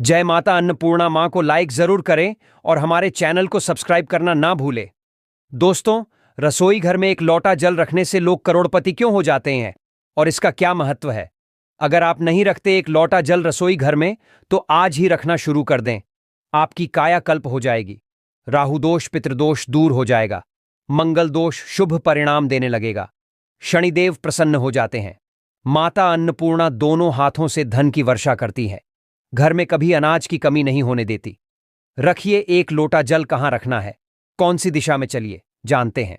जय माता अन्नपूर्णा मां को लाइक जरूर करें और हमारे चैनल को सब्सक्राइब करना ना भूलें। दोस्तों, रसोई घर में एक लोटा जल रखने से लोग करोड़पति क्यों हो जाते हैं और इसका क्या महत्व है? अगर आप नहीं रखते एक लोटा जल रसोई घर में तो आज ही रखना शुरू कर दें। आपकी कायाकल्प हो जाएगी, राहु दोष पितृदोष दूर हो जाएगा, मंगल दोष शुभ परिणाम देने लगेगा, शनिदेव प्रसन्न हो जाते हैं। माता अन्नपूर्णा दोनों हाथों से धन की वर्षा करती है, घर में कभी अनाज की कमी नहीं होने देती। रखिए एक लोटा जल कहां रखना है, कौन सी दिशा में, चलिए जानते हैं।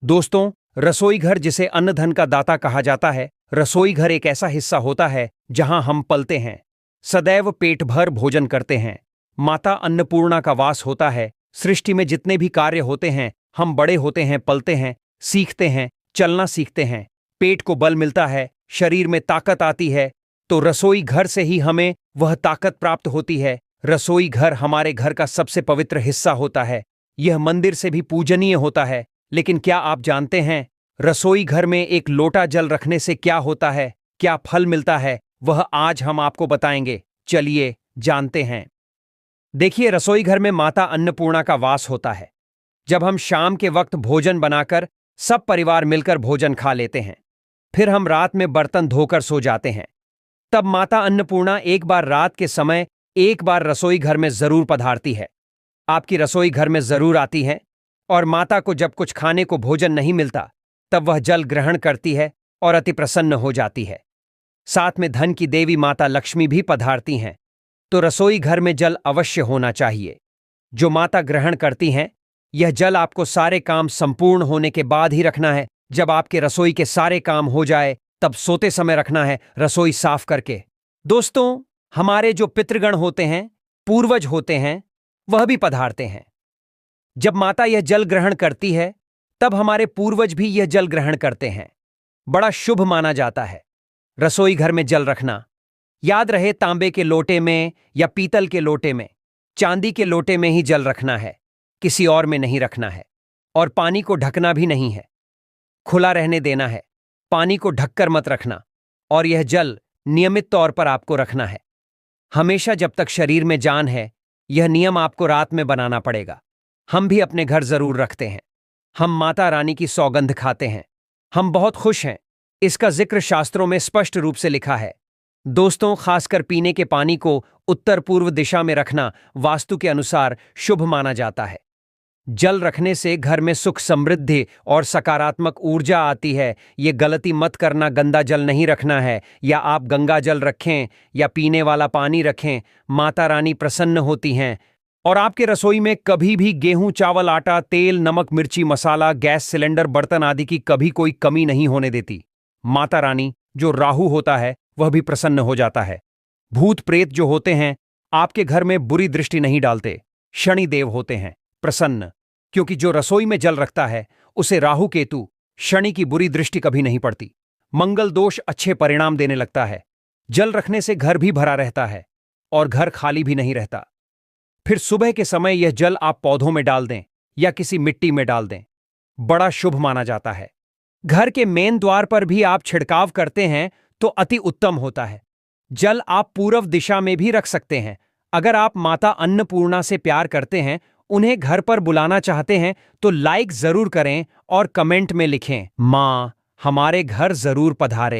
दोस्तों, रसोई घर जिसे अन्न धन का दाता कहा जाता है, रसोई घर एक ऐसा हिस्सा होता है जहां हम पलते हैं, सदैव पेट भर भोजन करते हैं। माता अन्नपूर्णा का वास होता है। सृष्टि में जितने भी कार्य होते हैं, हम बड़े होते हैं, पलते हैं, सीखते हैं, चलना सीखते हैं, पेट को बल मिलता है, शरीर में ताकत आती है, तो रसोई घर से ही हमें वह ताकत प्राप्त होती है। रसोई घर हमारे घर का सबसे पवित्र हिस्सा होता है। यह मंदिर से भी पूजनीय होता है। लेकिन क्या आप जानते हैं रसोई घर में एक लोटा जल रखने से क्या होता है, क्या फल मिलता है? वह आज हम आपको बताएंगे। चलिए जानते हैं। देखिए, रसोई घर में माता अन्नपूर्णा का वास होता है। जब हम शाम के वक्त भोजन बनाकर सब परिवार मिलकर भोजन खा लेते हैं, फिर हम रात में बर्तन धोकर सो जाते हैं, तब माता अन्नपूर्णा एक बार रात के समय एक बार रसोई घर में जरूर पधारती है। आपकी रसोई घर में जरूर आती है और माता को जब कुछ खाने को भोजन नहीं मिलता तब वह जल ग्रहण करती है और अति प्रसन्न हो जाती है। साथ में धन की देवी माता लक्ष्मी भी पधारती हैं। तो रसोई घर में जल अवश्य होना चाहिए। जो माता ग्रहण करती हैं, यह जल आपको सारे काम संपूर्ण होने के बाद ही रखना है। जब आपके रसोई के सारे काम हो जाए तब सोते समय रखना है, रसोई साफ करके। दोस्तों, हमारे जो पितृगण होते हैं, पूर्वज होते हैं, वह भी पधारते हैं। जब माता यह जल ग्रहण करती है तब हमारे पूर्वज भी यह जल ग्रहण करते हैं। बड़ा शुभ माना जाता है रसोई घर में जल रखना। याद रहे, तांबे के लोटे में या पीतल के लोटे में, चांदी के लोटे में ही जल रखना है, किसी और में नहीं रखना है। और पानी को ढकना भी नहीं है, खुला रहने देना है। पानी को ढककर मत रखना। और यह जल नियमित तौर पर आपको रखना है, हमेशा जब तक शरीर में जान है। यह नियम आपको रात में बनाना पड़ेगा। हम भी अपने घर जरूर रखते हैं। हम माता रानी की सौगंध खाते हैं। हम बहुत खुश हैं। इसका जिक्र शास्त्रों में स्पष्ट रूप से लिखा है। दोस्तों, खासकर पीने के पानी को उत्तर पूर्व दिशा में रखना वास्तु के अनुसार शुभ माना जाता है। जल रखने से घर में सुख समृद्धि और सकारात्मक ऊर्जा आती है। ये गलती मत करना, गंदा जल नहीं रखना है। या आप गंगा जल रखें या पीने वाला पानी रखें, माता रानी प्रसन्न होती हैं। और आपके रसोई में कभी भी गेहूं, चावल, आटा, तेल, नमक, मिर्ची, मसाला, गैस सिलेंडर, बर्तन आदि की कभी कोई कमी नहीं होने देती। माता रानी, जो राहु होता है, वह भी प्रसन्न हो जाता है। भूत प्रेत जो होते हैं, आपके घर में बुरी दृष्टि नहीं डालते। शनिदेव होते हैं प्रसन्न, क्योंकि जो रसोई में जल रखता है उसे राहु केतु शनि की बुरी दृष्टि कभी नहीं पड़ती। मंगल दोष अच्छे परिणाम देने लगता है। जल रखने से घर भी भरा रहता है और घर खाली भी नहीं रहता। फिर सुबह के समय यह जल आप पौधों में डाल दें या किसी मिट्टी में डाल दें, बड़ा शुभ माना जाता है। घर के मेन द्वार पर भी आप छिड़काव करते हैं तो अति उत्तम होता है। जल आप पूर्व दिशा में भी रख सकते हैं। अगर आप माता अन्नपूर्णा से प्यार करते हैं, उन्हें घर पर बुलाना चाहते हैं, तो लाइक जरूर करें और कमेंट में लिखें, मां हमारे घर जरूर पधारे।